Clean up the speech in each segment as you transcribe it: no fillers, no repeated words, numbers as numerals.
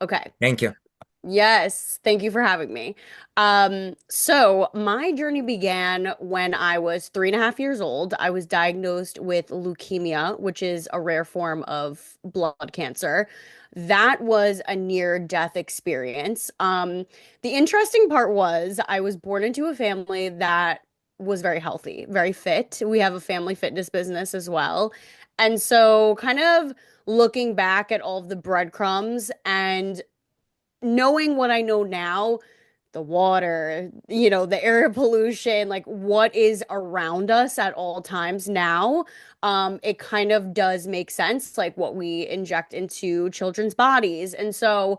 Okay. Thank you. Yes, thank you for having me. So my journey began when I was 3.5 years old. I was diagnosed with leukemia, which is a rare form of blood cancer. That was a near-death experience. The interesting part was I was born into a family that was very healthy, very fit. We have a family fitness business as well. And so kind of looking back at all of the breadcrumbs and knowing what I know now, the water, the air pollution, like what is around us at all times now, it kind of does make sense, like what we inject into children's bodies. And so,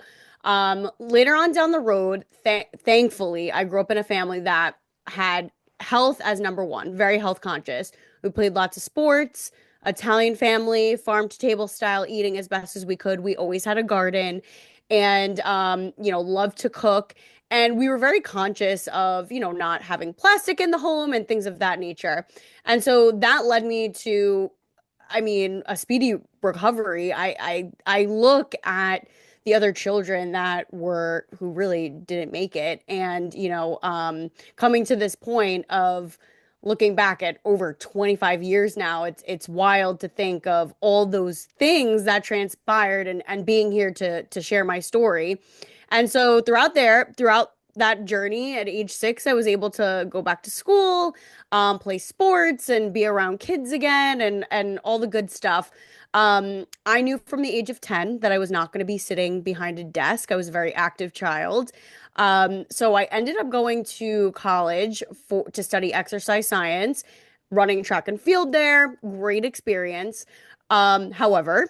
later on down the road, thankfully, I grew up in a family that had health as number one, very health conscious. We played lots of sports. Italian family, farm to table style eating as best as we could. We always had a garden and loved to cook. And we were very conscious of, not having plastic in the home and things of that nature. And so that led me to, I mean, a speedy recovery. I look at the other children who really didn't make it, and coming to this point of looking back at over 25 years now, it's wild to think of all those things that transpired and being here to share my story. And so throughout that journey at age 6, I was able to go back to school, play sports and be around kids again and all the good stuff. I knew from the age of 10 that I was not going to be sitting behind a desk. I was a very active child. So I ended up going to college to study exercise science, running track and field there. Great experience. However,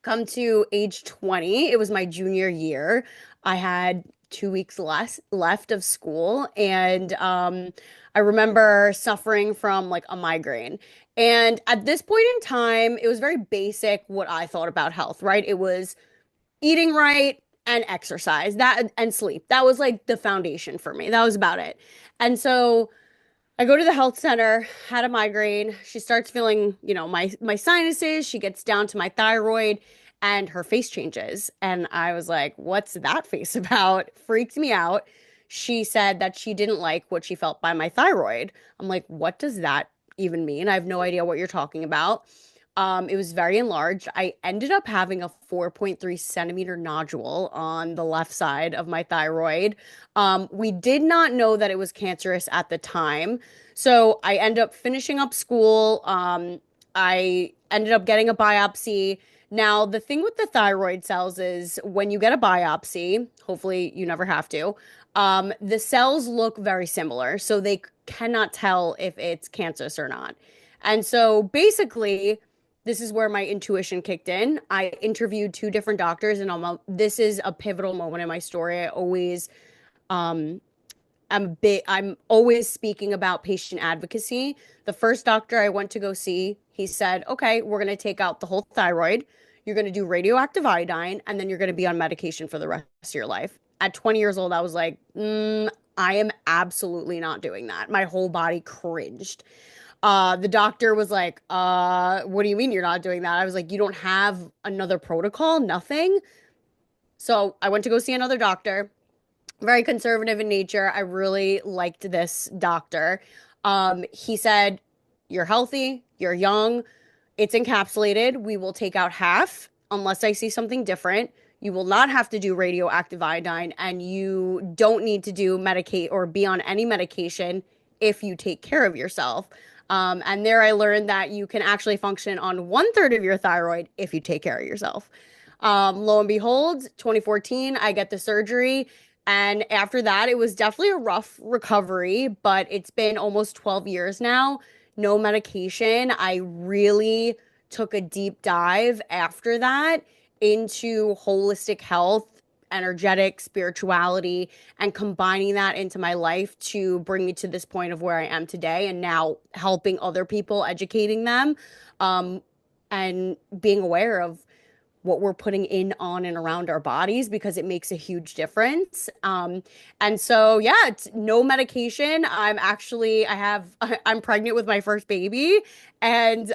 come to age 20, it was my junior year. I had 2 weeks left of school, and I remember suffering from like a migraine. And at this point in time, it was very basic what I thought about health, right? It was eating right and exercise, that and sleep. That was like the foundation for me. That was about it. And so I go to the health center, had a migraine. She starts feeling, my sinuses. She gets down to my thyroid and her face changes. And I was like, "What's that face about?" Freaked me out. She said that she didn't like what she felt by my thyroid. I'm like, "What does that even mean? I have no idea what you're talking about." It was very enlarged. I ended up having a 4.3 centimeter nodule on the left side of my thyroid. We did not know that it was cancerous at the time. So I ended up finishing up school. I ended up getting a biopsy. Now, the thing with the thyroid cells is when you get a biopsy, hopefully you never have to, the cells look very similar. So they cannot tell if it's cancerous or not. And so basically, this is where my intuition kicked in. I interviewed two different doctors, and this is a pivotal moment in my story. Um, I'm always speaking about patient advocacy. The first doctor I went to go see, he said, "Okay, we're going to take out the whole thyroid. You're going to do radioactive iodine, and then you're going to be on medication for the rest of your life." At 20 years old, I was like, I am absolutely not doing that. My whole body cringed. The doctor was like, what do you mean you're not doing that? I was like, "You don't have another protocol? Nothing?" So I went to go see another doctor, very conservative in nature. I really liked this doctor. He said, "You're healthy, you're young, it's encapsulated. We will take out half unless I see something different. You will not have to do radioactive iodine, and you don't need to do medicate or be on any medication if you take care of yourself." And there I learned that you can actually function on 1/3 of your thyroid if you take care of yourself. Lo and behold, 2014, I get the surgery. And after that, it was definitely a rough recovery, but it's been almost 12 years now. No medication. I really took a deep dive after that into holistic health, energetic spirituality, and combining that into my life to bring me to this point of where I am today and now helping other people, educating them, um, and being aware of what we're putting in, on, and around our bodies because it makes a huge difference. And so, yeah, it's no medication. I'm pregnant with my first baby and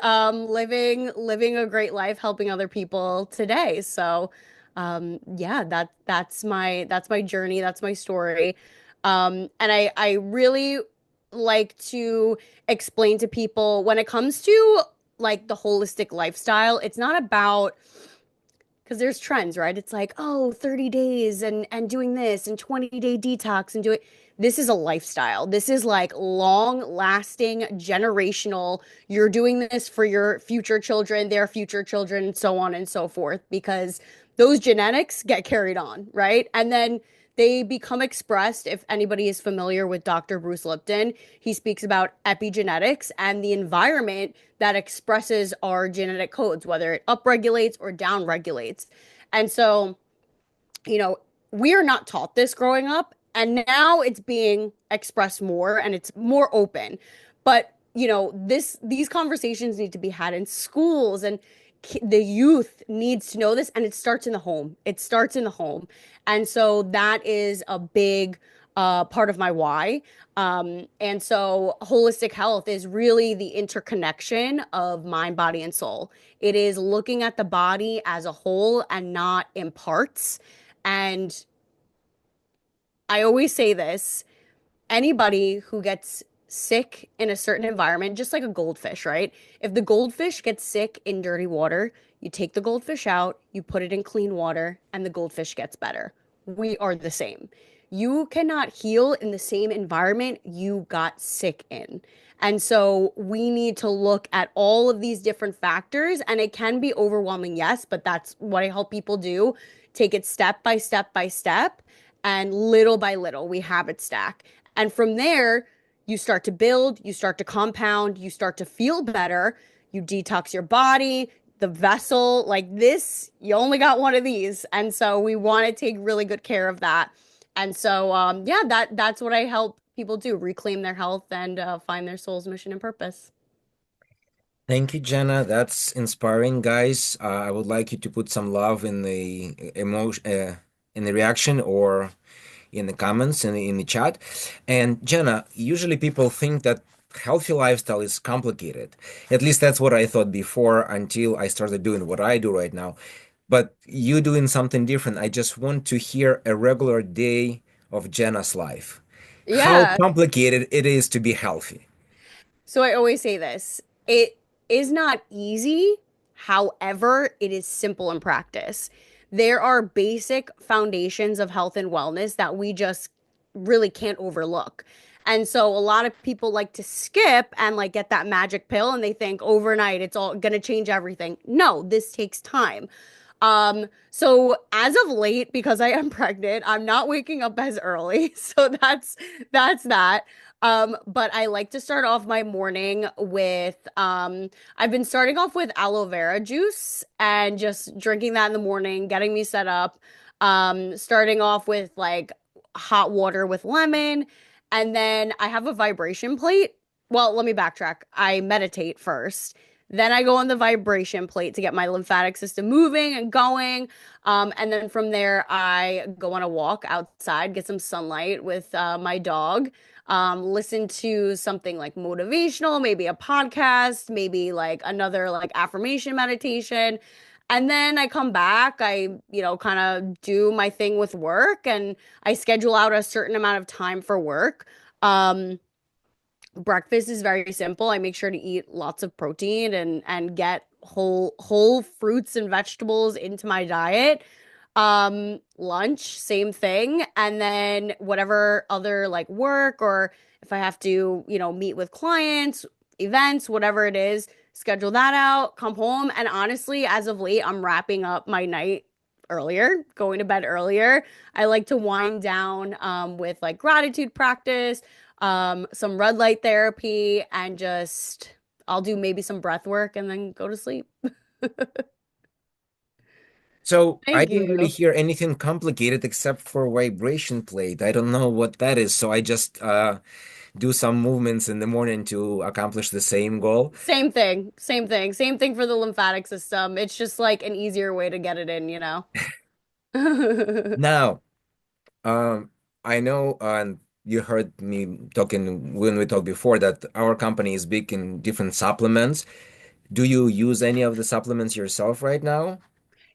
living a great life, helping other people today. So, Yeah, that's my journey, that's my story. And I really like to explain to people when it comes to like the holistic lifestyle, it's not about because there's trends, right? It's like, oh, 30 days and doing this and 20-day detox and doing this is a lifestyle. This is like long-lasting, generational. You're doing this for your future children, their future children, so on and so forth, because those genetics get carried on, right? And then they become expressed. If anybody is familiar with Dr. Bruce Lipton, he speaks about epigenetics and the environment that expresses our genetic codes, whether it upregulates or downregulates. And so, you know, we are not taught this growing up, and now it's being expressed more and it's more open. But, these conversations need to be had in schools, and the youth needs to know this, and it starts in the home. It starts in the home. And so that is a big part of my why. And so holistic health is really the interconnection of mind, body, and soul. It is looking at the body as a whole and not in parts. And I always say this, anybody who gets sick in a certain environment, just like a goldfish, right? If the goldfish gets sick in dirty water, you take the goldfish out, you put it in clean water, and the goldfish gets better. We are the same. You cannot heal in the same environment you got sick in. And so we need to look at all of these different factors, and it can be overwhelming, yes, but that's what I help people do. Take it step by step by step, and little by little, we habit stack. And from there, you start to build, you start to compound, you start to feel better, you detox your body, the vessel, like this, you only got one of these. And so we want to take really good care of that. And so yeah, that's what I help people do, reclaim their health and find their soul's mission and purpose. Thank you, Jenna. That's inspiring, guys. I would like you to put some love in the emotion, in the reaction, or in the comments in the chat. And Jenna, usually people think that healthy lifestyle is complicated. At least that's what I thought before until I started doing what I do right now. But you doing something different. I just want to hear a regular day of Jenna's life. How Yeah. complicated it is to be healthy. So I always say this. It is not easy. However, it is simple in practice. There are basic foundations of health and wellness that we just really can't overlook. And so a lot of people like to skip and like get that magic pill and they think overnight it's all going to change everything. No, this takes time. So as of late, because I am pregnant, I'm not waking up as early. So that's that. But I like to start off my morning with I've been starting off with aloe vera juice and just drinking that in the morning, getting me set up. Starting off with like hot water with lemon, and then I have a vibration plate. Well, let me backtrack. I meditate first. Then I go on the vibration plate to get my lymphatic system moving and going. And then from there, I go on a walk outside, get some sunlight with my dog, listen to something like motivational, maybe a podcast, maybe like another like affirmation meditation. And then I come back, kind of do my thing with work and I schedule out a certain amount of time for work. Um, Breakfast is very simple. I make sure to eat lots of protein and get whole fruits and vegetables into my diet. Lunch, same thing. And then whatever other like work or if I have to, meet with clients, events, whatever it is, schedule that out, come home. And honestly, as of late, I'm wrapping up my night earlier, going to bed earlier. I like to wind down with like gratitude practice, some red light therapy, and just I'll do maybe some breath work and then go to sleep. So I Thank didn't really you. hear anything complicated except for vibration plate. I don't know what that is, so I just do some movements in the morning to accomplish the same goal. Same thing, same thing, same thing for the lymphatic system. It's just like an easier way to get it in. Now, um, I know, and you heard me talking when we talked before that our company is big in different supplements. Do you use any of the supplements yourself right now?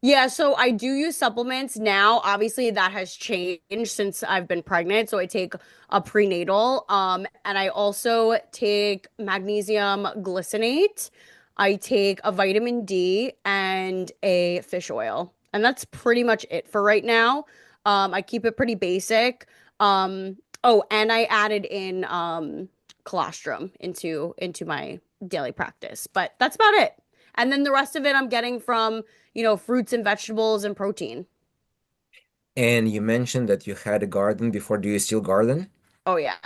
Yeah, so I do use supplements now. Obviously, that has changed since I've been pregnant. So I take a prenatal, and I also take magnesium glycinate. I take a vitamin D and a fish oil. And that's pretty much it for right now. I keep it pretty basic. Oh, and I added in colostrum into my daily practice. But that's about it. And then the rest of it I'm getting from fruits and vegetables and protein. And you mentioned that you had a garden before. Do you still garden? Oh yeah.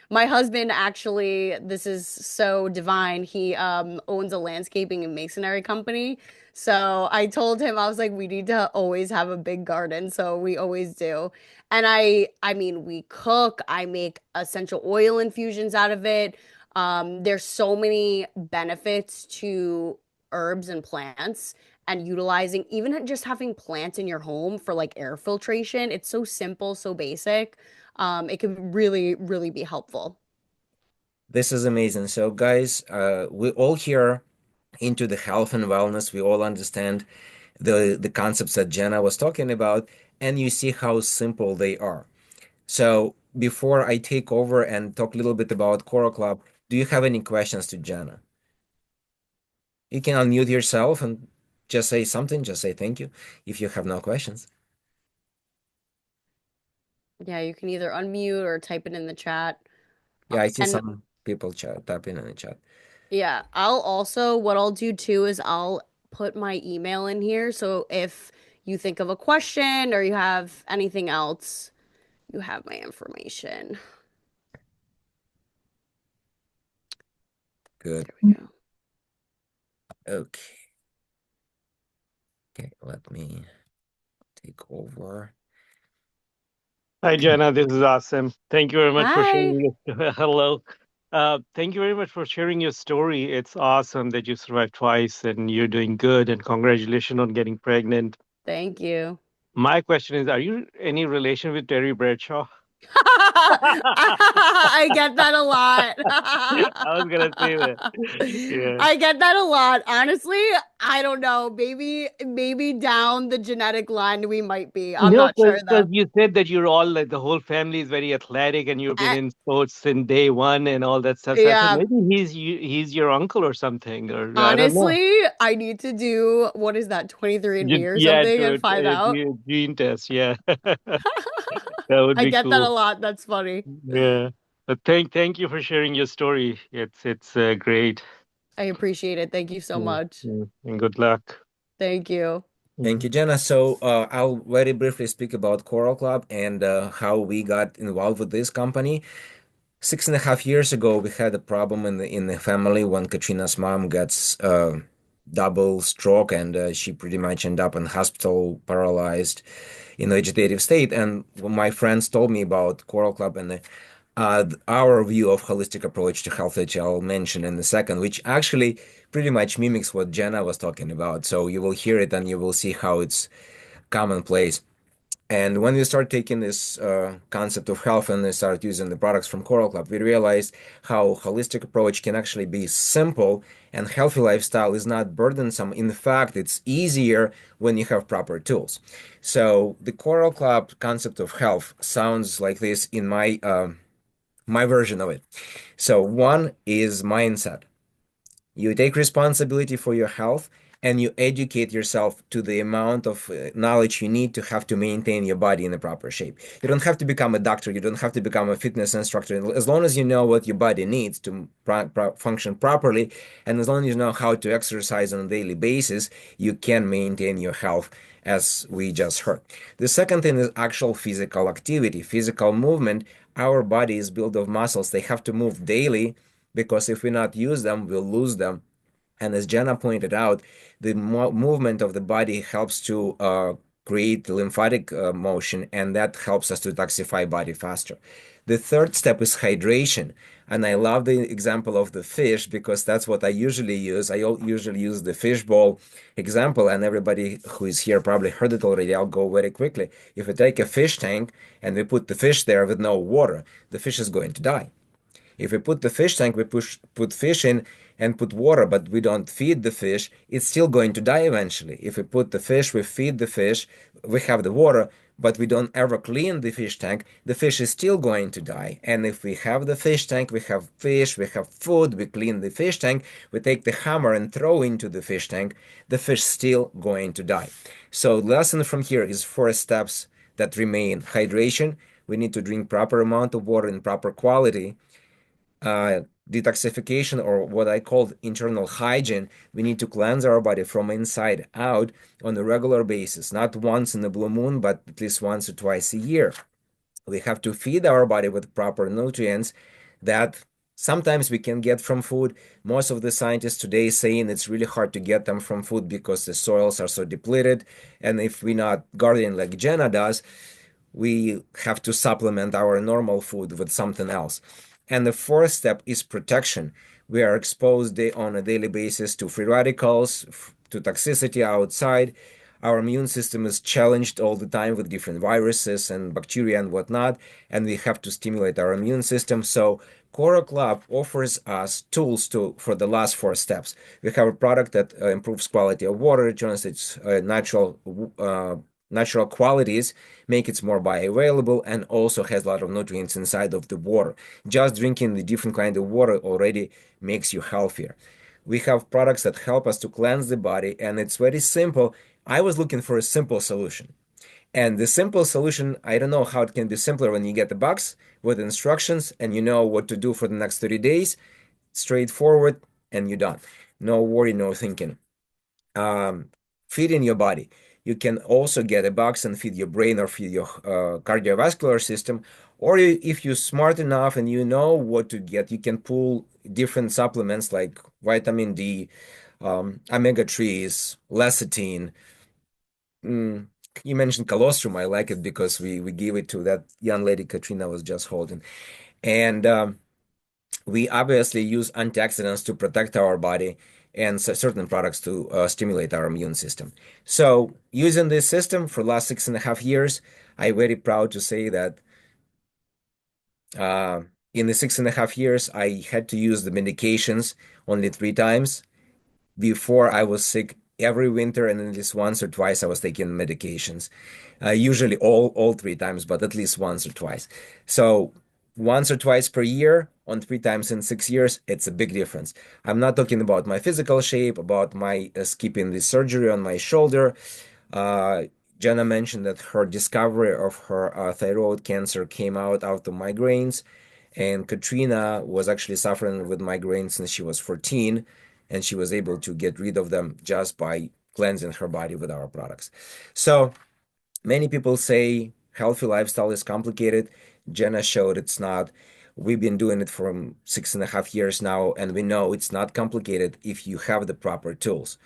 My husband actually, this is so divine. He owns a landscaping and masonry company. So I told him I was like we need to always have a big garden, so we always do. And I mean we cook, I make essential oil infusions out of it. There's so many benefits to herbs and plants and utilizing even just having plants in your home for like air filtration. It's so simple, so basic. It can really, really be helpful. This is amazing. So, guys, we all here into the health and wellness. We all understand the concepts that Jenna was talking about, and you see how simple they are. So, before I take over and talk a little bit about Coral Club, do you have any questions to Jenna? You can unmute yourself and just say something, just say thank you if you have no questions. Yeah, you can either unmute or type it in the chat. Yeah, I see And some people tapping in the chat. yeah, what I'll do too is I'll put my email in here. So if you think of a question or you have anything else, you have my information. Good. There we go. Okay. Okay, let me take over. Hi, Jenna. This is awesome. Thank you very much for Hi. sharing your hello. Thank you very much for sharing your story. It's awesome that you survived twice and you're doing good. And congratulations on getting pregnant. Thank you. My question is, are you any relation with Terry Bradshaw? I get that a lot. I was gonna say that. Yeah. I get that a lot. Honestly, I don't know. Maybe down the genetic line we might be. I'm No, not sure because though. you said that you're all like the whole family is very athletic and you've been Uh, in sports since day one and all that stuff. So I thought yeah, maybe he's your uncle or something, or I don't know. honestly, I need to do what is that, 23andMe or Yeah, something to and find out. gene test. Yeah, that would I be get that a cool. lot. That's funny. Yeah, but thank you for sharing your story. It's great. I appreciate it. Thank you so much. And good luck. Thank you. Thank Mhm. you, Jenna. So I'll very briefly speak about Coral Club and how we got involved with this company. 6.5 years ago, we had a problem in the family when Katrina's mom gets double stroke, and she pretty much ended up in hospital, paralyzed, in a vegetative state. And when my friends told me about Coral Club and our view of holistic approach to health, which I'll mention in a second, which actually pretty much mimics what Jenna was talking about. So you will hear it and you will see how it's commonplace. And when we start taking this concept of health and we start using the products from Coral Club, we realized how holistic approach can actually be simple and healthy lifestyle is not burdensome. In fact, it's easier when you have proper tools. So the Coral Club concept of health sounds like this in my version of it. So one is mindset. You take responsibility for your health and you educate yourself to the amount of knowledge you need to have to maintain your body in a proper shape. You don't have to become a doctor, you don't have to become a fitness instructor. As long as you know what your body needs to function properly, and as long as you know how to exercise on a daily basis, you can maintain your health, as we just heard. The second thing is actual physical activity, physical movement. Our body is built of muscles, they have to move daily because if we not use them, we'll lose them. And as Jenna pointed out, the movement of the body helps to create lymphatic motion, and that helps us to detoxify body faster. The third step is hydration. And I love the example of the fish because that's what I usually use. I usually use the fishbowl example, and everybody who is here probably heard it already. I'll go very quickly. If we take a fish tank and we put the fish there with no water, the fish is going to die. If we put the fish tank, we put fish in, and put water, but we don't feed the fish, it's still going to die eventually. If we put the fish, we feed the fish, we have the water, but we don't ever clean the fish tank, the fish is still going to die. And if we have the fish tank, we have fish, we have food, we clean the fish tank, we take the hammer and throw into the fish tank, the fish still going to die. So the lesson from here is four steps that remain: hydration, we need to drink proper amount of water in proper quality; uh, detoxification, or what I call internal hygiene. We need to cleanse our body from inside out on a regular basis, not once in a blue moon, but at least once or twice a year. We have to feed our body with proper nutrients that sometimes we can get from food. Most of the scientists today saying it's really hard to get them from food because the soils are so depleted. And if we're not gardening like Jenna does, we have to supplement our normal food with something else. And the fourth step is protection. We are exposed on a daily basis to free radicals, to toxicity outside. Our immune system is challenged all the time with different viruses and bacteria and whatnot, and we have to stimulate our immune system. So Coral Club offers us tools for the last four steps. We have a product that improves quality of water, returns its natural qualities, make it more bioavailable, and also has a lot of nutrients inside of the water. Just drinking the different kind of water already makes you healthier. We have products that help us to cleanse the body, and it's very simple. I was looking for a simple solution. And the simple solution, I don't know how it can be simpler when you get the box with instructions and you know what to do for the next 30 days. Straightforward, and you're done. No worry, no thinking. um, Feeding your body. You can also get a box and feed your brain or feed your cardiovascular system. Or if you're smart enough and you know what to get, you can pull different supplements like vitamin D, omega 3s, lecithin. Mm, you mentioned colostrum. I like it because we gave it to that young lady Katrina was just holding. And we obviously use antioxidants to protect our body and certain products to stimulate our immune system. So, using this system for the last 6.5 years, I'm very proud to say that uh, in the 6.5 years, I had to use the medications only 3 times. Before, I was sick every winter, and at least once or twice I was taking medications. Usually all 3 times, but at least once or twice. So once or twice per year on 3 times in 6 years, it's a big difference. I'm not talking about my physical shape, about my skipping the surgery on my shoulder. Uh, Jenna mentioned that her discovery of her thyroid cancer came out of migraines, and Katrina was actually suffering with migraines since she was 14, and she was able to get rid of them just by cleansing her body with our products. So many people say healthy lifestyle is complicated. Jenna showed it's not. We've been doing it for 6.5 years now, and we know it's not complicated if you have the proper tools.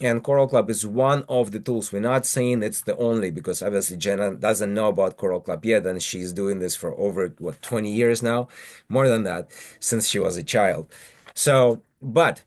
And Coral Club is one of the tools. We're not saying it's the only, because obviously Jenna doesn't know about Coral Club yet, and she's doing this for over, 20 years now, more than that, since she was a child. So, but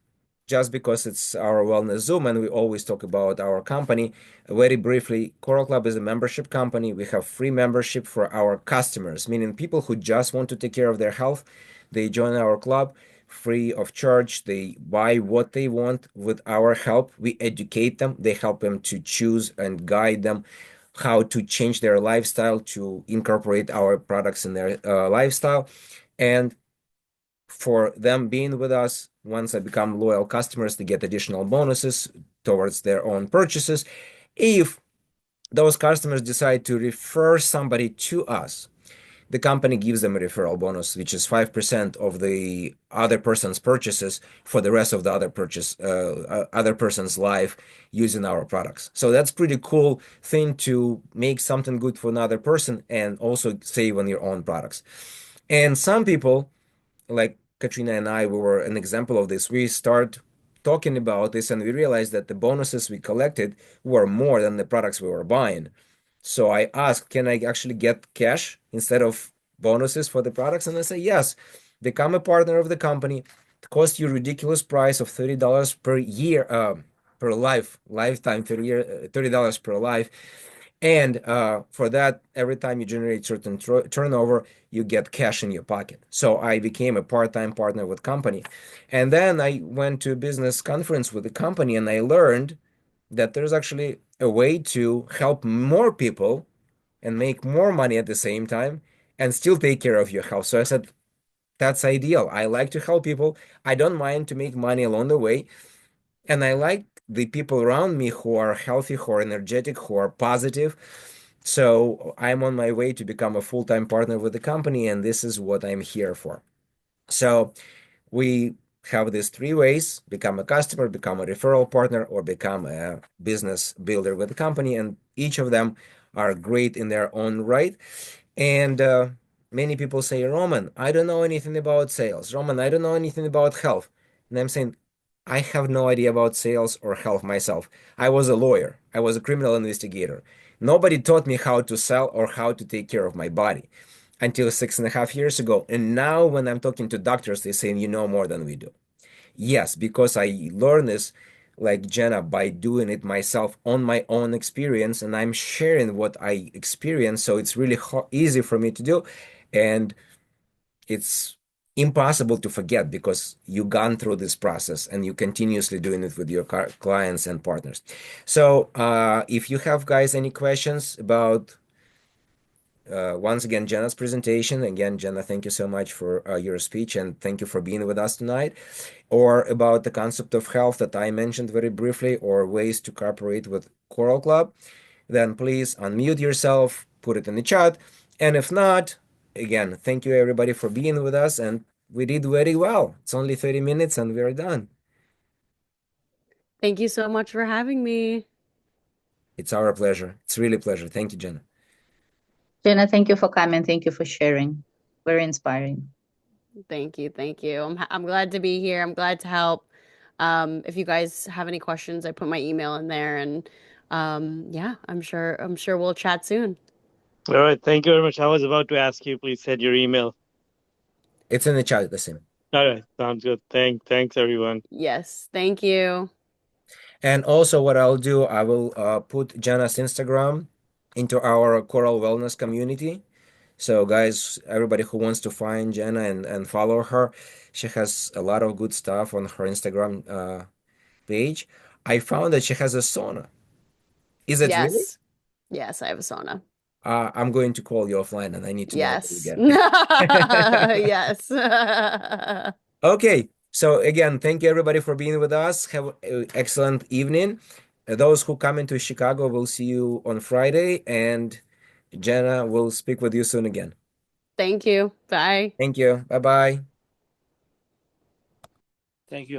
just because it's our wellness Zoom and we always talk about our company, very briefly, Coral Club is a membership company. We have free membership for our customers, meaning people who just want to take care of their health. They join our club free of charge. They buy what they want with our help. We educate them. They help them to choose and guide them how to change their lifestyle to incorporate our products in their lifestyle. And for them being with us, once they become loyal customers, they get additional bonuses towards their own purchases. If those customers decide to refer somebody to us, the company gives them a referral bonus, which is 5% of the other person's purchases for the rest of the other person's life using our products. So that's pretty cool thing to make something good for another person and also save on your own products. And some people, like Katrina and I, we were an example of this. We start talking about this and we realized that the bonuses we collected were more than the products we were buying. So I asked, can I actually get cash instead of bonuses for the products? And they say, yes, become a partner of the company. It costs you a ridiculous price of $30 per year, per lifetime, $30 per life. And for that, every time you generate certain turnover, you get cash in your pocket. So I became a part-time partner with company. And then I went to a business conference with the company and I learned that there's actually a way to help more people and make more money at the same time and still take care of your health. So I said, that's ideal. I like to help people. I don't mind to make money along the way. And I like the people around me who are healthy, who are energetic, who are positive. So I'm on my way to become a full-time partner with the company, and this is what I'm here for. So we have these three ways: become a customer, become a referral partner, or become a business builder with the company. And each of them are great in their own right. And many people say, Roman, I don't know anything about sales. Roman, I don't know anything about health. And I'm saying, I have no idea about sales or health myself. I was a lawyer, I was a criminal investigator. Nobody taught me how to sell or how to take care of my body until 6.5 years ago. And now, when I'm talking to doctors, they're saying, you know more than we do. Yes, because I learned this, like Jenna, by doing it myself on my own experience, and I'm sharing what I experienced. So it's really easy for me to do, and it's impossible to forget because you've gone through this process and you continuously doing it with your clients and partners. So if you have guys any questions about once again, Jenna's presentation. Again, Jenna, thank you so much for your speech and thank you for being with us tonight. Or about the concept of health that I mentioned very briefly, or ways to cooperate with Coral Club, then please unmute yourself, put it in the chat. And if not, again, thank you everybody for being with us. And we did very well. It's only 30 minutes and we're done. Thank you so much for having me. It's our pleasure. It's really a pleasure. Thank you, Jenna. Gena, thank you for coming. Thank you for sharing. Very inspiring. Thank you. Thank you. I'm glad to be here. I'm glad to help. If you guys have any questions, I put my email in there and yeah, I'm sure we'll chat soon. All right. Thank you very much. I was about to ask you, please send your email. It's in the chat, the same. All right. Sounds good. Thanks everyone. Yes. Thank you. And also, what I'll do, I will put Jenna's Instagram into our Coral Wellness community. So, guys, everybody who wants to find Jenna and follow her, she has a lot of good stuff on her Instagram page. I found that she has a sauna. Is it really? Yes. Yes, I have a sauna. I'm going to call you offline and I need to know where you Yes. get it. Yes. Okay, so again, thank you everybody for being with us. Have an excellent evening. Those who come into Chicago, will see you on Friday, and Jenna will speak with you soon again. Thank you. Bye. Thank you. Bye bye. Thank you.